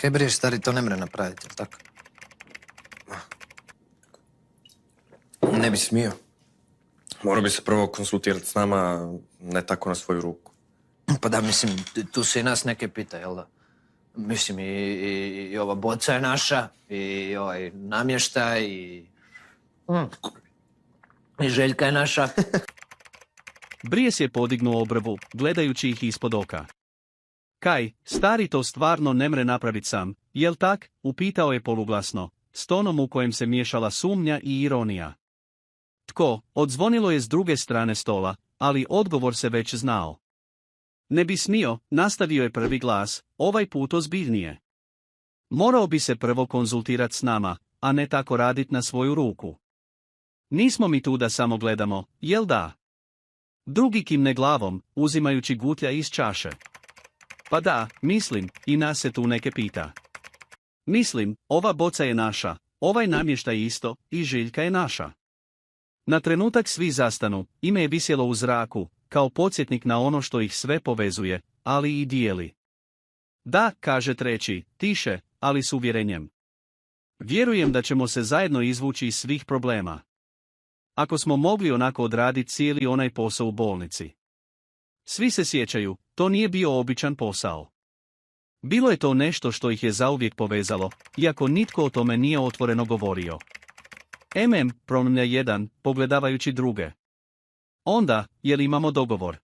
Kaj briješ, stari, to ne mre napraviti, jel tako? Ne bi smio. Morao bi se prvo konsultirati s nama, ne tako na svoju ruku. Pa da, mislim, tu se i nas neke pita, jel da? Mislim, i ova boca je naša, i ovaj namještaj, i Željka je naša. Bries je podignuo obrvu, gledajući ih ispod oka. Kaj, stari to stvarno ne mre napravit sam, jel tak? Upitao je poluglasno, s tonom u kojem se miješala sumnja i ironija. Tko? Odzvonilo je s druge strane stola, ali odgovor se već znao. Ne bi smio, nastavio je prvi glas, ovaj put ozbiljnije. Morao bi se prvo konzultirat s nama, a ne tako radit na svoju ruku. Nismo mi tu da samo gledamo, jel da? Drugi kimne glavom, uzimajući gutlja iz čaše. Pa da, mislim, i nas se tu neke pita. Mislim, ova boca je naša, ovaj namještaj isto, i Željka je naša. Na trenutak svi zastanu, ime je visjelo u zraku, kao podsjetnik na ono što ih sve povezuje, ali i dijeli. Da, kaže treći, tiše, ali s uvjerenjem. Vjerujem da ćemo se zajedno izvući iz svih problema. Ako smo mogli onako odraditi cijeli onaj posao u bolnici. Svi se sjećaju, to nije bio običan posao. Bilo je to nešto što ih je zauvijek povezalo, iako nitko o tome nije otvoreno govorio. Promlja jedan, pogledavajući druge. Onda, jel imamo dogovor?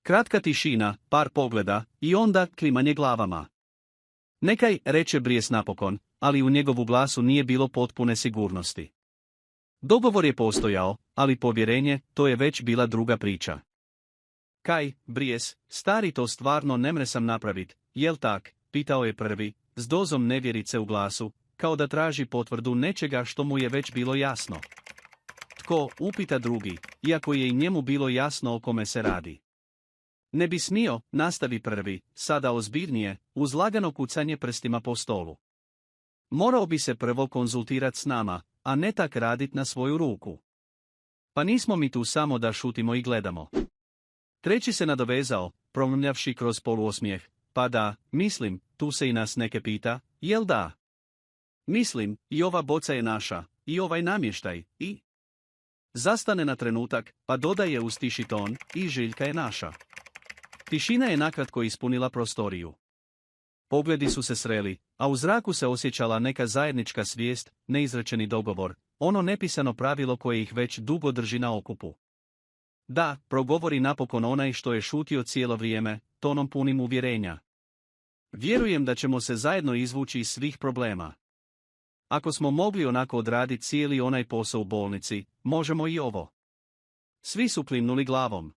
Kratka tišina, par pogleda, i onda klimanje glavama. Nekaj, reče Bries napokon, ali u njegovu glasu nije bilo potpune sigurnosti. Dogovor je postojao, ali povjerenje, to je već bila druga priča. Kaj, Bries, stari to stvarno ne mre sam napravit, jel tak, pitao je prvi, s dozom nevjerice u glasu, kao da traži potvrdu nečega što mu je već bilo jasno. Tko, upita drugi, iako je i njemu bilo jasno o kome se radi. Ne bi smio, nastavi prvi, sada ozbiljnije, uz lagano kucanje prstima po stolu. Morao bi se prvo konzultirat s nama, a ne tak radit na svoju ruku. Pa nismo mi tu samo da šutimo i gledamo. Treći se nadovezao, promrmljavši kroz poluosmijeh, pa da, mislim, tu se i nas neke pita, jel da? Mislim, i ova boca je naša, i ovaj namještaj, i... Zastane na trenutak, pa dodaje uz tiši ton, i Željka je naša. Tišina je nakratko ispunila prostoriju. Pogledi su se sreli, a u zraku se osjećala neka zajednička svijest, neizrečeni dogovor, ono nepisano pravilo koje ih već dugo drži na okupu. Da, progovori napokon onaj što je šutio cijelo vrijeme, tonom punim uvjerenja. Vjerujem da ćemo se zajedno izvući iz svih problema. Ako smo mogli onako odraditi cijeli onaj posao u bolnici, možemo i ovo. Svi su klimnuli glavom.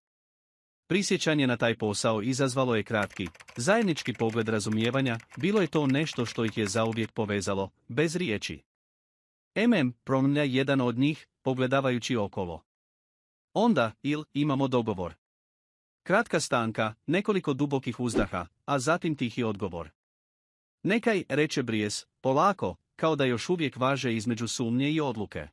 Prisjećanje na taj posao izazvalo je kratki, zajednički pogled razumijevanja, bilo je to nešto što ih je zauvijek povezalo, bez riječi. Promlja jedan od njih, pogledavajući okolo. Onda, imamo dogovor. Kratka stanka, nekoliko dubokih uzdaha, a zatim tihi odgovor. Nekaj, reče Bries, polako, kao da još uvijek važe između sumnje i odluke.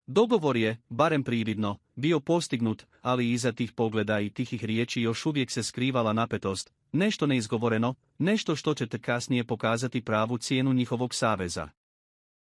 Dogovor je, barem prividno, bio postignut, ali iza tih pogleda i tihih riječi još uvijek se skrivala napetost, nešto neizgovoreno, nešto što će te kasnije pokazati pravu cijenu njihovog saveza.